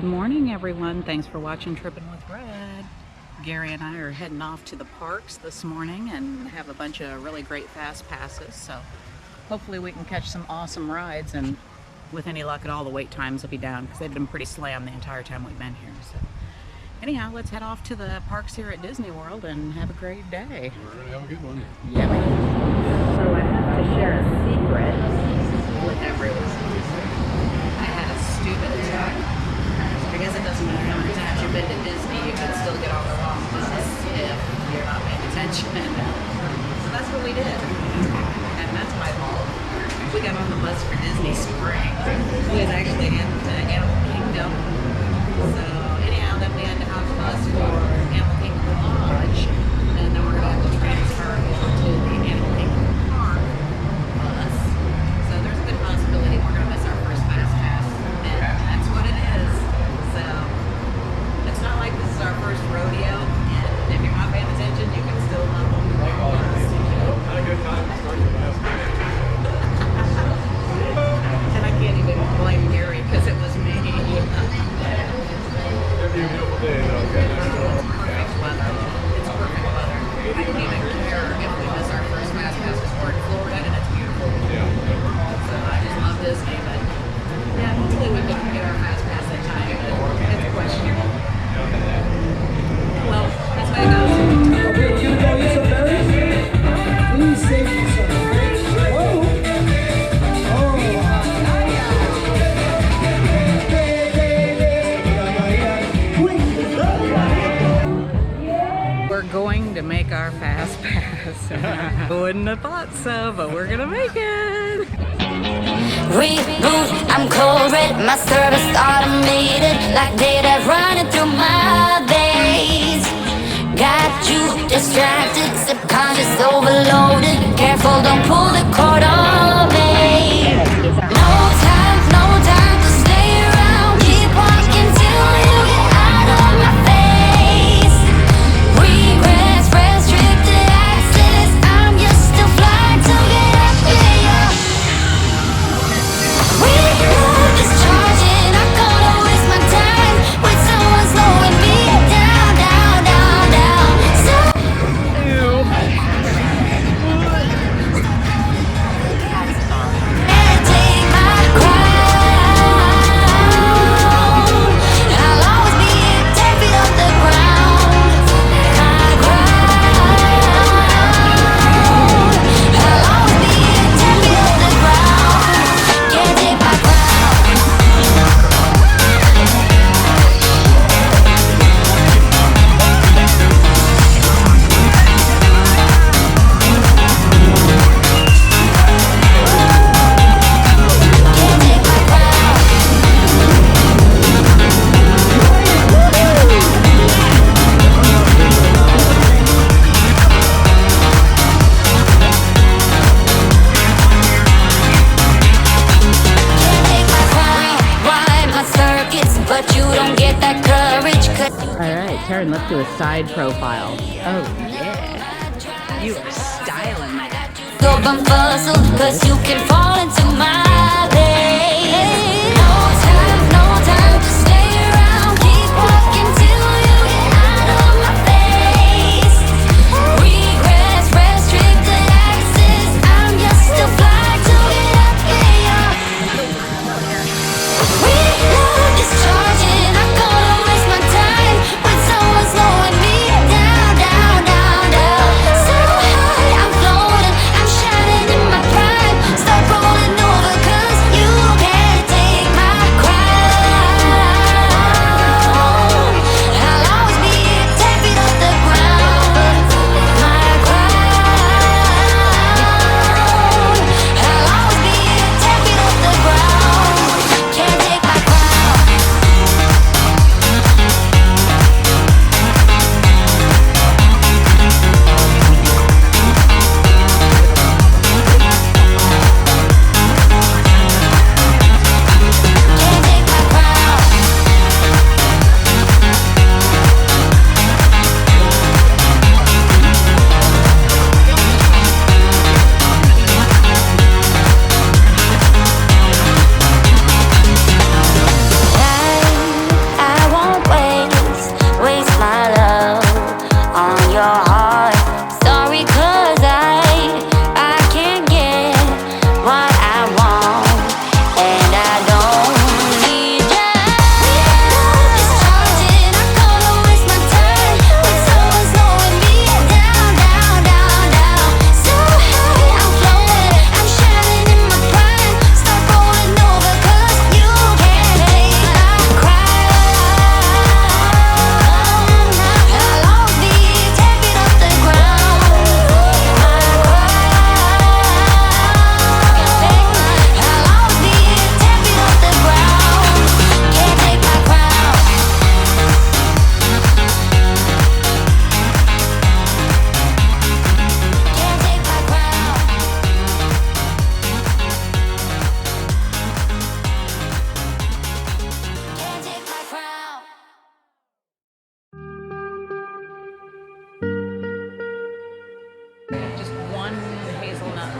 Good morning, everyone. Thanks for watching Trippin' with Red. Gary and I are heading off to the parks this morning and have a bunch of really great fast passes. So hopefully we can catch some awesome rides, and with any luck at all, the wait times will be down because they've been pretty slammed the entire time we've been here. So anyhow, let's head off to the parks here at Disney World and have a great day. We're gonna have a good one. Yeah. So I have to share a secret with everyone. I had a stupid attack. I guess it doesn't matter how many times you've been to Disney, you can still get all the wrong business if you're not paying attention. So that's what we did. And that's my fault. We got on the bus for Disney Springs. We was actually heading to Animal Kingdom. So anyhow, then we had to hop the bus for Animal Kingdom Lodge. And then we're going to have to transfer over to the Animal Kingdom Park bus. So there's a good possibility we're going to miss our first fast pass. And that's what it is. So it's not like this is our first rodeo, and if you're not paying attention, you can still love them. Had a good time starting the last day. And I can't even blame Gary because it was me. It'll be a beautiful day though. It's perfect weather. It's perfect weather. I don't even care if we miss our first fast pass because we're in Florida and it's beautiful. Yeah. So I just love Disney, but yeah, hopefully we can get our fast pass in time. It's questionable. Well, that's how it goes. Okay, you go get some berries? Please save me some. Whoa! We're going to make our fast pass. Wouldn't have thought so, but we're gonna make it. Reboot, I'm cold red, my service automated, like data running through my veins. Got you distracted, subconscious overloaded. Careful, don't pull the cord on me. No time to stay around. Keep walking till you get out of my face. Regrets, restricted access. I'm just a fly to get up here. We move discharging. I gotta waste my time with someone slowing me down, down, down, down. So take my crown. I'll always be a 10 feet off the ground. My crown. I'll always be a 10 feet off the ground. Can't take my crown. Can't take my crown. Can't take my crown. Ride my circuits, but you don't get that courage. 'Cause All right, Taryn, let's do a side profile. Oh yeah, you are styling that. go bum fuzzle, 'cause you can fall into my veins. No time to stay around. Keep walking till you get out of my face. Regrets, restricted access. I'm just a fly to get up here. We love discharging. I gotta waste my time with someone slowing me down, down, down, down. So high, I'm floating. I'm shining in my prime. Start rolling over 'cause you can't take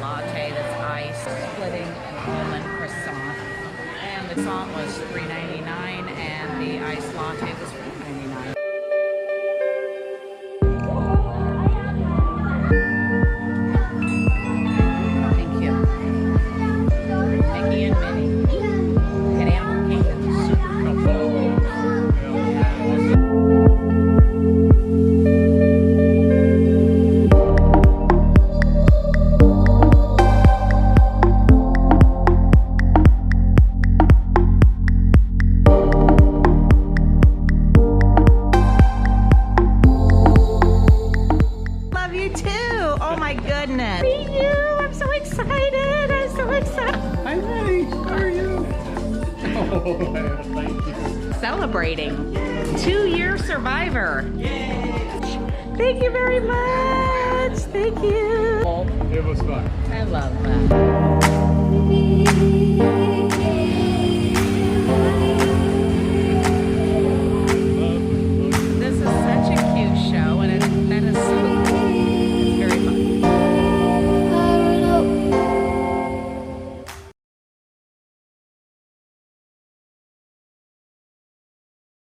latte that's iced, pudding, and almond croissant. And the croissant was $3.99 and the iced latte was $4.99. Thank you. Mickey and Minnie at Animal Kingdom. Love you too. Oh my goodness. See you. I'm so excited. I'm so excited. Hi, Minnie. How are you? Oh, thank you. Celebrating 2-year survivor. Thank you very much. Thank you. It was fun. I love that.